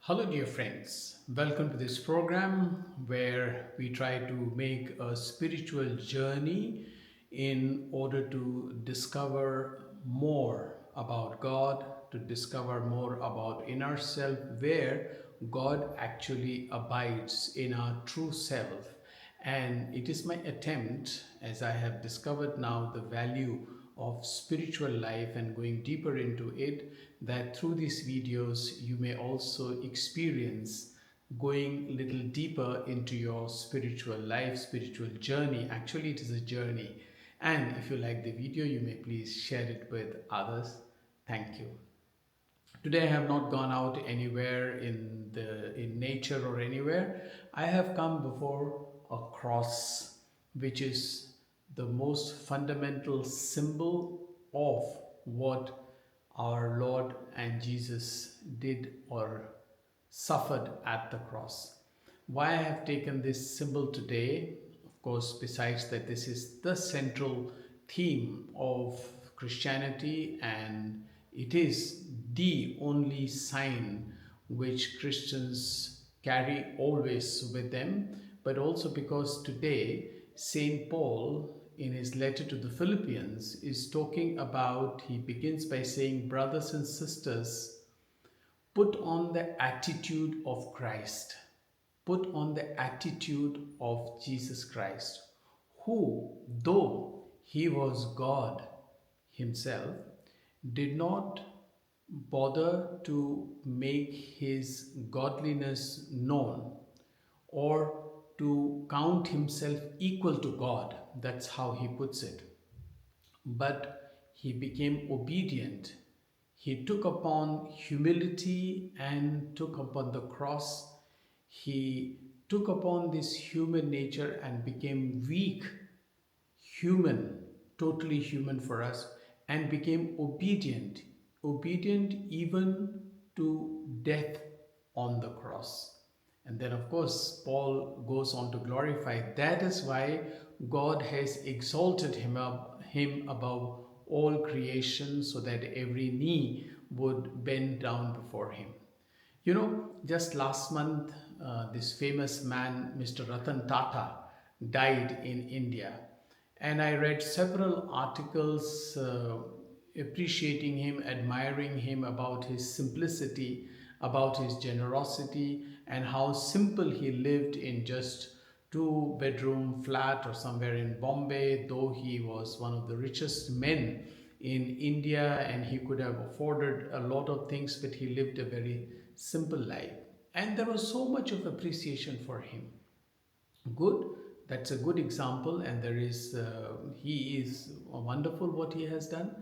Hello, dear friends. Welcome to this program where we try to make a spiritual journey in order to discover more about God, to discover more about inner self, where God actually abides in our true self. And it is my attempt, as I have discovered now the value of spiritual life and going deeper into it, that through these videos you may also experience going a little deeper into your spiritual life, spiritual journey. Actually, it is a journey. And if you like the video, you may please share it with others. Thank you. Today I have not gone out anywhere in nature or anywhere. I have come before a cross, which is the most fundamental symbol of what our Lord and Jesus did or suffered at the cross. Why I have taken this symbol today, of course, besides that this is the central theme of Christianity, and it is the only sign which Christians carry always with them, but also because today Saint Paul in his letter to the Philippians is talking about, he begins by saying, brothers and sisters, put on the attitude of Christ. Put on the attitude of Jesus Christ, who, though he was God himself, did not bother to make his godliness known or to count himself equal to God. That's how he puts it. But he became obedient. He took upon humility and took upon the cross. He took upon this human nature and became weak, human, totally human for us, and became obedient, obedient even to death on the cross. And then, of course, Paul goes on to glorify. That is why God has exalted him above all creation, so that every knee would bend down before him. You know, just last month, this famous man, Mr. Ratan Tata, died in India. And I read several articles appreciating him, admiring him, about his simplicity, about his generosity, and how simple he lived in just two-bedroom flat or somewhere in Bombay, though he was one of the richest men in India and he could have afforded a lot of things, but he lived a very simple life. And there was so much of appreciation for him. Good, that's a good example, and he is wonderful what he has done.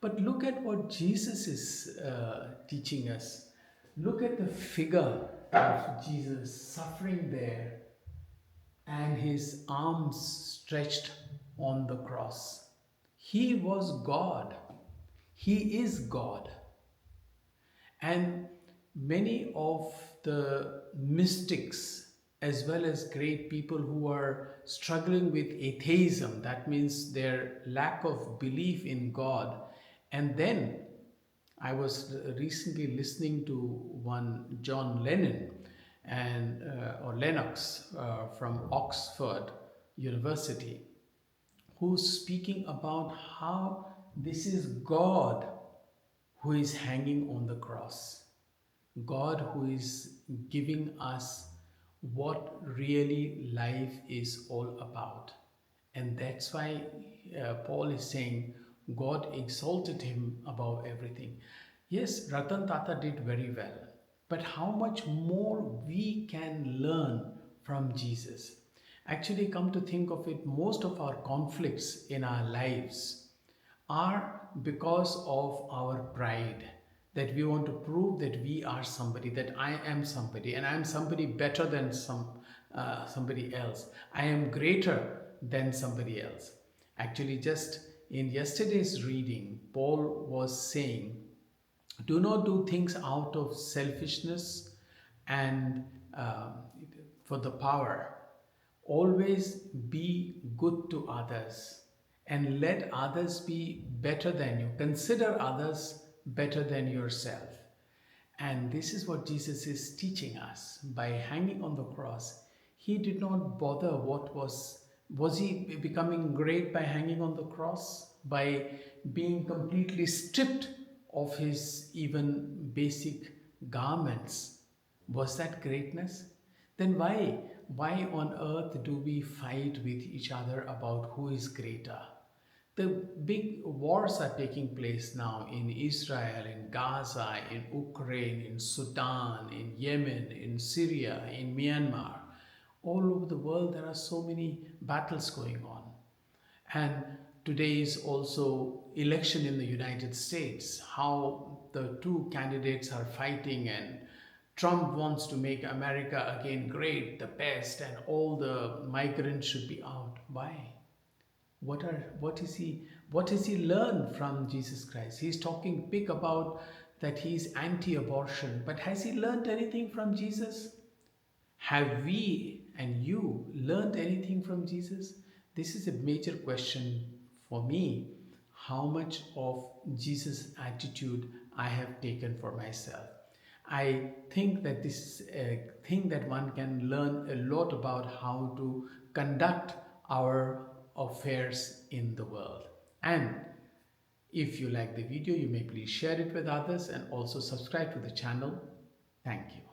But look at what Jesus is teaching us. Look at the figure of Jesus suffering there and his arms stretched on the cross. He was God. He is God. And many of the mystics, as well as great people who are struggling with atheism, that means their lack of belief in God. And then I was recently listening to one John Lennon or Lennox from Oxford University, who's speaking about how this is God who is hanging on the cross. God who is giving us what really life is all about. And that's why Paul is saying God exalted him above everything. Yes, Ratan Tata did very well. But how much more we can learn from Jesus? Actually, come to think of it, most of our conflicts in our lives are because of our pride, that we want to prove that we are somebody, that I am somebody, and I am somebody better than somebody else. I am greater than somebody else. Actually, just in yesterday's reading, Paul was saying, do not do things out of selfishness and uh, for the power. Always be good to others and let others be better than you. Consider others better than yourself. And this is what Jesus is teaching us by hanging on the cross. He did not bother what was he becoming great by hanging on the cross? By being completely stripped of his even basic garments. Was that greatness? Then why on earth do we fight with each other about who is greater? The big wars are taking place now in Israel, in Gaza, in Ukraine, in Sudan, in Yemen, in Syria, in Myanmar. All over the world, there are so many battles going on. And today is also election in the United States, how the two candidates are fighting, and Trump wants to make America again great, the best, and all the migrants should be out. Why? What is he learned from Jesus Christ? He's talking big about that he's anti-abortion, but has he learned anything from Jesus? Have we and you learned anything from Jesus? This is a major question for me. How much of Jesus' attitude I have taken for myself? I think that this is a thing that one can learn a lot about how to conduct our affairs in the world. And if you like the video, you may please share it with others and also subscribe to the channel. Thank you.